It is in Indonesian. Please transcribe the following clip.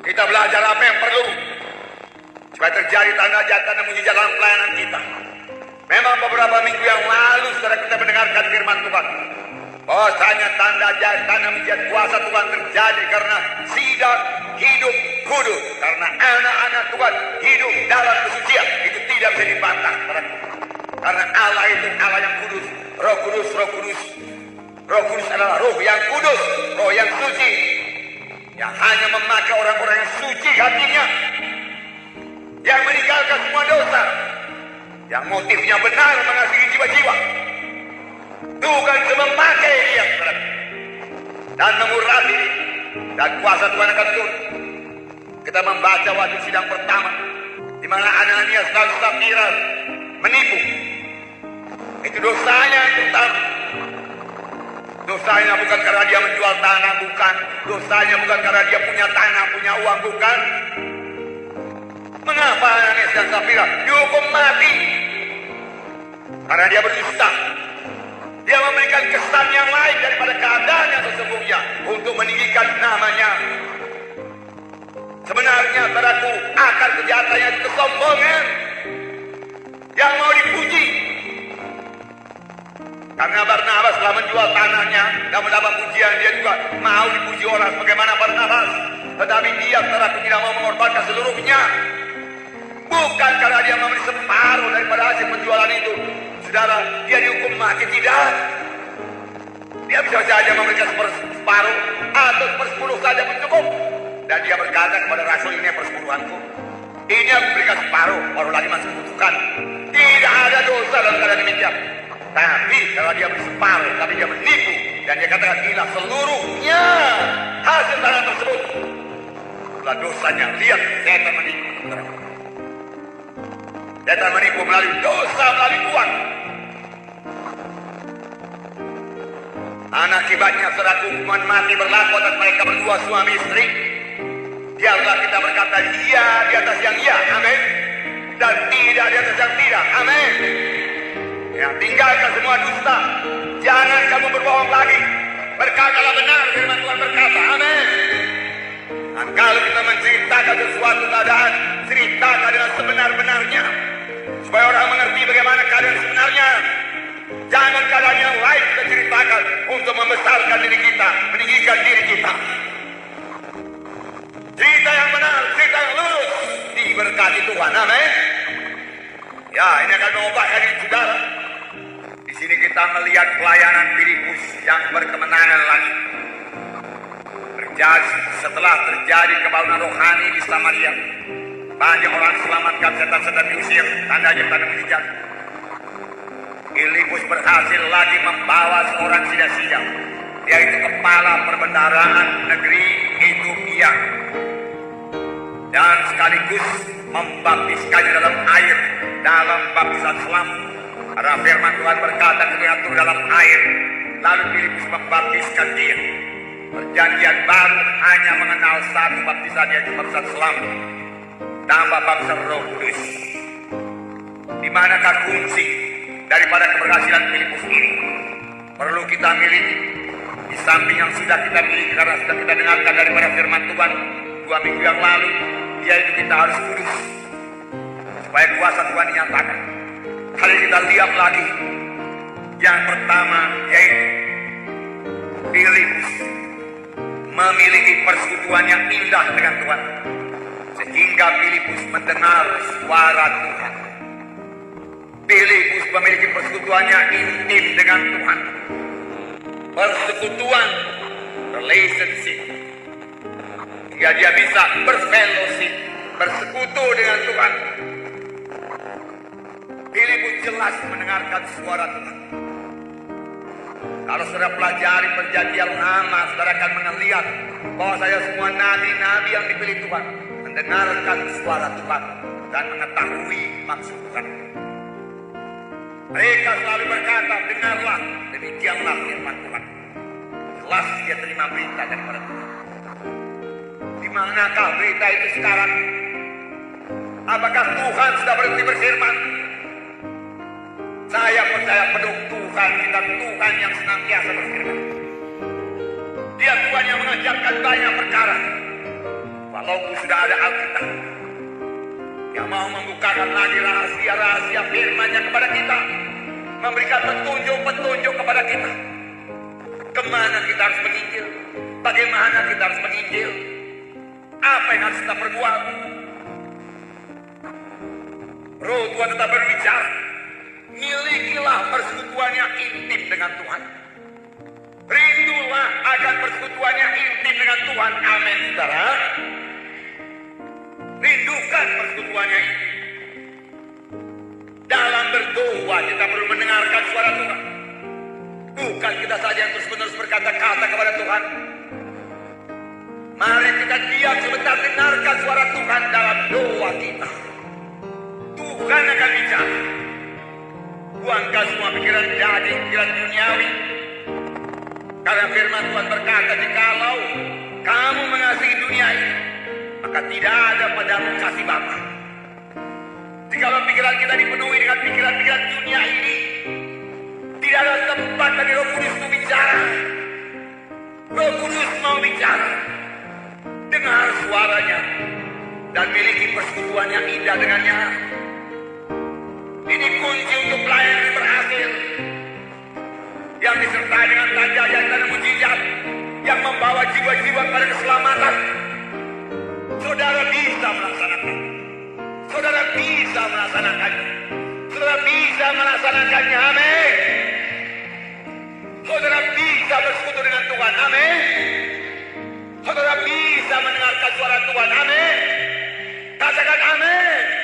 Kita belajar apa yang perlu supaya terjadi tanda-tanda mujizat dalam pelayanan kita. Memang beberapa minggu yang lalu setelah kita mendengarkan firman Tuhan, bahwasanya tanda mujizat kuasa Tuhan terjadi karena sidang hidup kudus, karena anak-anak Tuhan hidup dalam kesucian. Itu tidak bisa dibantah, karena Allah itu Allah yang kudus, Roh Kudus, Roh Kudus. Roh Kudus adalah Roh yang kudus, Roh yang suci, yang hanya memakai orang-orang yang suci hatinya, yang meninggalkan semua dosa, yang motifnya benar mengasihi jiwa-jiwa. Tuhan memakai dia dan mengurapi, dan kuasa Tuhan akan turun. Kita membaca waktu sidang pertama, di mana Ananias dan Safira menipu. Itu dosanya yang pertama. Dosanya bukan karena dia menjual tanah, bukan. Dosanya bukan karena dia punya tanah, punya uang, bukan. Mengapa Ananias dan Safira dihukum mati? Karena dia berdusta. Dia memberikan kesan yang lain daripada keadaan yang sesungguhnya untuk meninggikan namanya. Sebenarnya saudaraku, akar kejahatannya itu kesombongan yang mau dipuji. Karena Barnabas telah menjual tanahnya dan mendapat pujian, dia juga mau dipuji orang bagaimana Barnabas. Tetapi dia saudaraku tidak mau mengorbankan seluruhnya. Bukan karena dia memberi separuh daripada hasil penjualan itu, saudara, dia dihukum mati, tidak. Dia bisa saja memberikan separuh atau sepersepuluh saja pun cukup. Dan dia berkata kepada rasul, ini persepuluhanku, ini aku berikan separuh, baru lagi masih membutuhkan. Tidak ada dosa dalam keadaan demikian. Tapi kalau dia beri separuh, tapi dia menipu, dan dia katakan inilah seluruhnya hasil tanah tersebut, itulah dosanya. Lihat, setan menipu. Setan menipu melalui dosa, melalui uang. Akibatnya saudara, hukuman mati berlaku atas mereka berdua suami istri. Biarlah kita berkata iya di atas yang iya, amin, dan tidak di atas yang tidak, amin. Ya, tinggalkan semua dusta. Jangan kamu berbohong lagi. Berkatalah benar firman Tuhan berkata, amin. Dan kalau kita menceritakan sesuatu keadaan, ceritakan dengan sebenar-benarnya, supaya orang mengerti bagaimana keadaan sebenarnya. Jangan keadaan yang lain kita ceritakan untuk membesarkan diri kita, meninggikan diri kita. Cerita yang benar, cerita yang lurus, diberkati Tuhan, amin. Ya, ini akan mengubahkan diri saudara. Di sini kita melihat pelayanan Filipus yang berkemenangan lagi. Setelah terjadi kebangunan rohani di Samaria, banyak orang diselamatkan, setan-setan diusir, tandanya tanda mujizat. Filipus berhasil lagi membawa seorang sida-sida, yaitu kepala perbendaharaan negeri Ethiopia, dan sekaligus membaptiskannya dalam air, dalam baptisan selam. Karena firman Tuhan berkata ketika turun dalam air, lalu Filipus membaptiskan dia. Perjanjian baru hanya mengenal satu baptisan, yaitu baptisan selam tanpa baptisan Roh Kudus. Di manakah kunci daripada keberhasilan Filipus ini? Perlu kita miliki. Di samping yang sudah kita miliki karena sudah kita dengarkan daripada firman Tuhan 2 minggu yang lalu, yaitu kita harus kudus supaya kuasa Tuhan dinyatakan. Hari ini kita lihat lagi. Yang pertama yaitu Filipus memiliki persekutuan yang indah dengan Tuhan, sehingga Filipus mendengar suara Tuhan. Filipus memiliki persekutuan yang intim dengan Tuhan. Persekutuan, relationship, hingga dia bisa berfellowship, bersekutu dengan Tuhan. Filipus jelas mendengarkan suara Tuhan. Kalau saudara pelajari perjanjian lama, saudara akan melihat bahwa saya semua nabi-nabi yang dipilih Tuhan mendengarkan suara Tuhan dan mengetahui maksud Tuhan. Mereka selalu berkata, dengarlah, demikianlah firman Tuhan. Jelas dia terima berita daripada Tuhan. Di manakah berita itu sekarang? Apakah Tuhan sudah berhenti berfirman? Saya percaya penuh Tuhan kita Tuhan yang senantiasa berfirman. Dia Tuhan yang mengajarkan banyak perkara. Bapakku sudah ada Alkitab yang mau membukakan lagi rahasia-rahasia firman-Nya kepada kita, memberikan petunjuk-petunjuk kepada kita. Kemana kita harus menginjil? Bagaimana kita harus menginjil? Apa yang harus kita perbuat? Roh Tuhan tetap berbicara. Milikilah persekutuan yang intim dengan Tuhan. Rindulah akan persekutuan yang intim dengan Tuhan. Amin, saudara. Rindukan persekutuan yang intim. Dalam berdoa kita perlu mendengarkan suara Tuhan. Bukan kita saja yang terus-menerus berkata-kata kepada Tuhan. Mari kita diam sebentar, dengarkan suara Tuhan dalam doa kita. Tuhan akan bicara. Buangkan semua pikiran daging, pikiran duniawi. Karena firman Tuhan berkata, jikalau kamu mengasihi dunia ini, maka tidak ada padamu kasih Bapa. Jikalau pikiran kita dipenuhi dengan pikiran-pikiran dunia ini, tidak ada tempat bagi Roh Kudus mau bicara. Roh Kudus mau bicara. Dengar suaranya dan miliki persekutuan yang indah dengannya. Ini kunci untuk pelayanan yang berhasil, yang disertai dengan tanda-tanda dan mujizat yang membawa jiwa-jiwa pada keselamatan. Saudara bisa melaksanakan. Saudara bisa melaksanakannya. Saudara bisa melaksanakannya. Amin. Saudara bisa bersekutu dengan Tuhan. Amin. Saudara bisa mendengarkan suara Tuhan. Amin. Katakan amin.